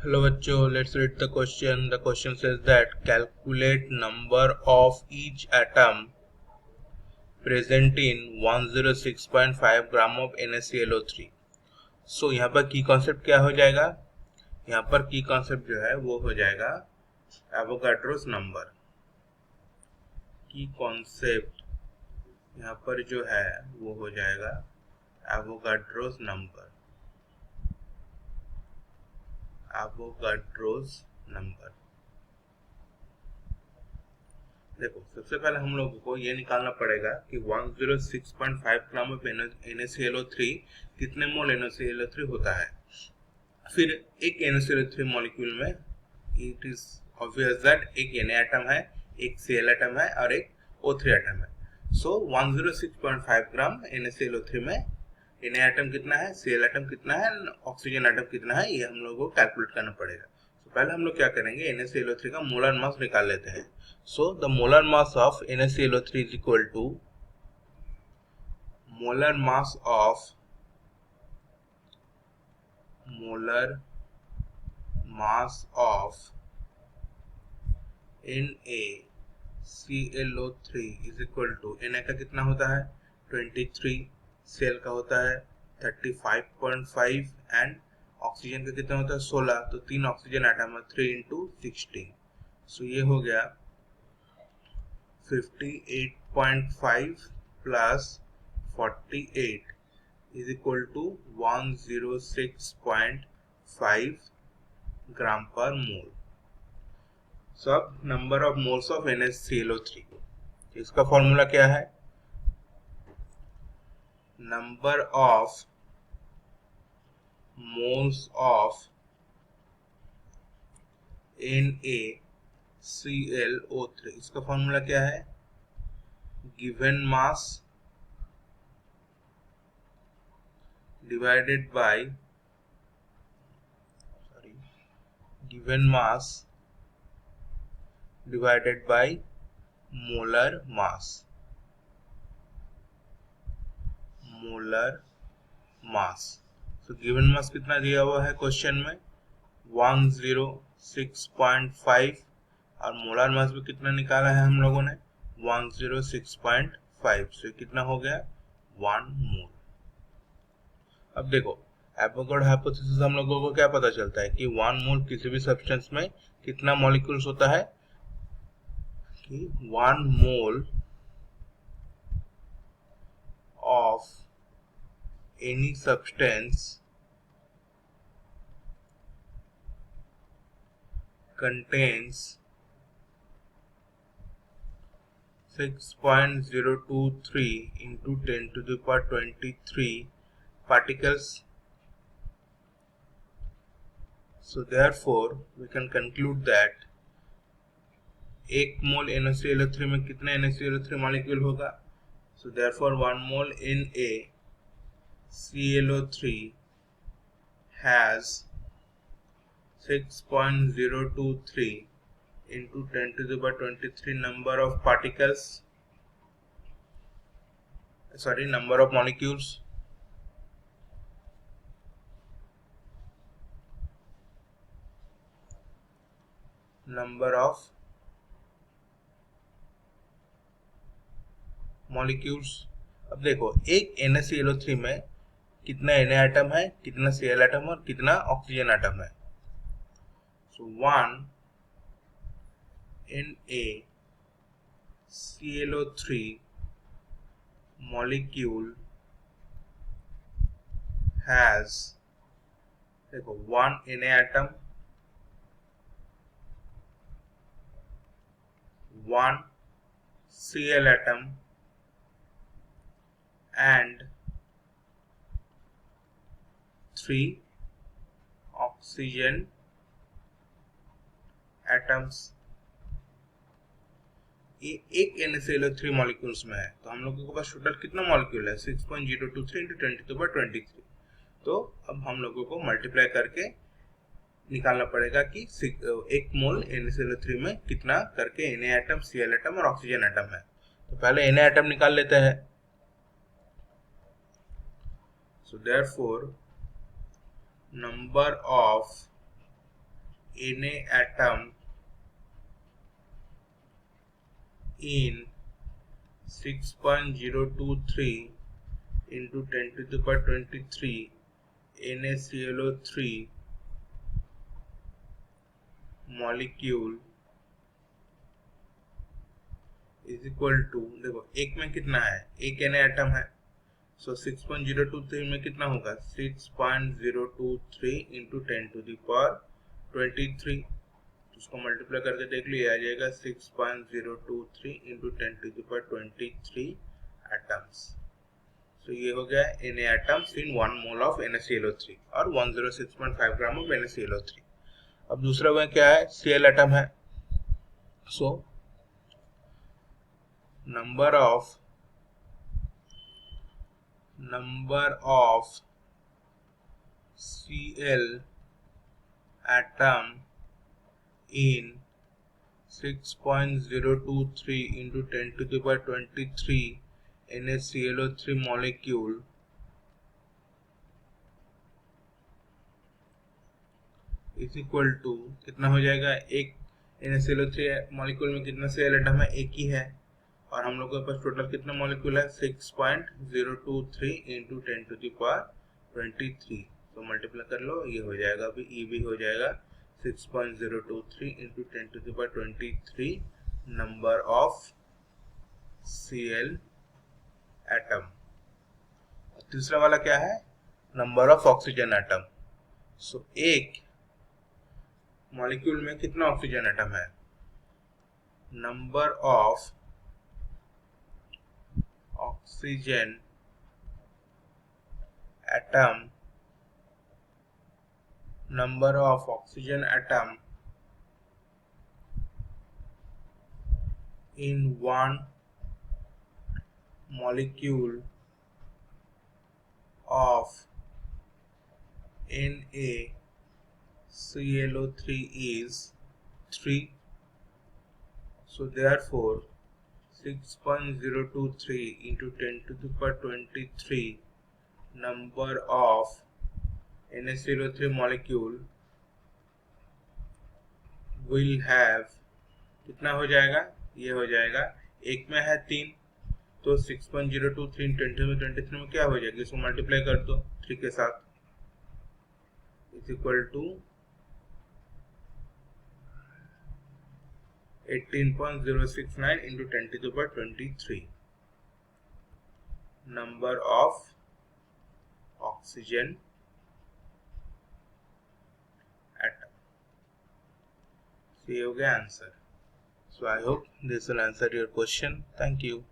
Hello बच्चों, let's read the question. The question says that calculate number of each atom present in 106.5 gram of NaClO3. So यहाँ पर की concept क्या हो जाएगा? यहाँ पर की कॉन्सेप्ट जो है वो हो जाएगा एवोगाड्रोस नंबर. की कॉन्सेप्ट यहाँ पर जो है वो हो जाएगा एवोगाड्रोस नंबर. Avogadro's number. देखो, सबसे पहले हम लोगों को ये निकालना पड़ेगा कि 106.5 ग्राम ऑफ NaClO3 कितने मोल NaClO3 होता है. फिर एक NaClO3 मॉलिक्यूल में इट इज ऑब्वियस दैट एक Na एटम है, एक Cl एटम है और एक O3 एटम है. सो 106.5 ग्राम NaClO3 में Na एटम कितना है, Cl एटम कितना है, ऑक्सीजन एटम कितना है, ये हम लोगों को कैलकुलेट करना पड़ेगा. पहले हम लोग क्या करेंगे, NaClO3 का मोलर मास निकाल लेते हैं. So the molar mass of NaClO3 is equal to molar mass of NaClO3 is equal to Na का कितना होता है 23, Cl का होता है 35.5 एंड ऑक्सीजन का कितना होता है 16. तो 3 ऑक्सीजन एटम है 3 into 16. सो ये हो गया 58.5 plus 48 is equal to 106.5 gram per mole. So अब number of moles of NaClO3, इसका फॉर्मूला क्या है, number of moles of NaClO3, इसका फॉर्मूला क्या है, given mass divided by molar mass. So given mass कितना दिया हुआ है क्वेश्चन में 106.5 और मोलर मास भी कितना निकाला है हम लोगों ने 106.5. सो कितना हो गया 1 मोल. अब देखो, एवोगाड्रो हाइपोथेसिस हम लोगों को क्या पता चलता है कि 1 मोल किसी भी सब्सटेंस में कितना मॉलिक्यूल्स होता है, कि 1 mole of any substance contains 6.023 into 10 to the power 23 particles. So therefore we can conclude that 1 mole NaClO3 में कितना NaClO3 मॉलिक्यूल होगा. So therefore 1 mole NaClO3 has 6.023 into 10 to the power 23 number of particles, number of molecules. Number of molecules. अब देखो, एक NaClO3 में कितना Na atom है, कितना Cl एटम और कितना ऑक्सीजन एटम है. So 1 NaClO3 molecule has, देखो 1 Na atom, 1 Cl atom and 3 oxygen atoms. ये एक NaClO3 मॉलिक्यूल्स में है. तो हम लोगों के पास टोटल कितना मॉलिक्यूल है 6.023 into 10 to the power 23. तो अब हम लोगों को मल्टीप्लाई करके निकालना पड़ेगा कि 1 मोल NaClO3 में कितना करके Na एटम, Cl एटम और ऑक्सीजन एटम है. तो पहले Na एटम निकाल लेते हैं. So therefore number of Na atom in 6.023 into 10 to the power 23 NaClO3 molecule is equal to, देखो एक में कितना है, एक Na एटम है, सो 6.023 में कितना होगा 6.023 इंटू 10 टू द पावर 23, उसको मल्टीप्लाई करके देख लो, ये आ जाएगा 6.023 into 10 to the power 23 atoms. तो ये हो गया Na atoms in 1 mole of NaClO3 और 106.5 ग्राम ऑफ NaClO3। अब दूसरा में क्या है, Cl एटम है, सो number of Cl atom in 6.023 into 10 to the power 23 NaClO3 molecule is equal to, कितना हो जाएगा, एक NaClO3 मॉलिक्यूल में कितना Cl एटम है, एक ही है, और हम लोग के पास टोटल कितना मॉलिक्यूल है 6.023 इंटू 10 टू द पावर 23, तो मल्टीप्लाई कर लो, ये हो जाएगा, अभी ई भी हो जाएगा 6.023 into 10 to the power 23 number of Cl atom. तीसरा वाला क्या है, number of oxygen atom. So एक मॉलिक्यूल में कितना ऑक्सीजन एटम है, number of oxygen atom, number of oxygen atom in one molecule of NaClO3 is 3, so therefore 6.023 into 10 to the power 23 number of NaClO3 molecule will have, कितना हो जाएगा, ये हो जाएगा, एक में है 3, तो 6.023 20 में 23 में क्या हो जाएगा, इसको मल्टीप्लाई कर दो 3 के साथ, is equal to 18.069 into 10 to the power 23 number of oxygen atom. So ये हो गया answer. So I hope this will answer your question. Thank you.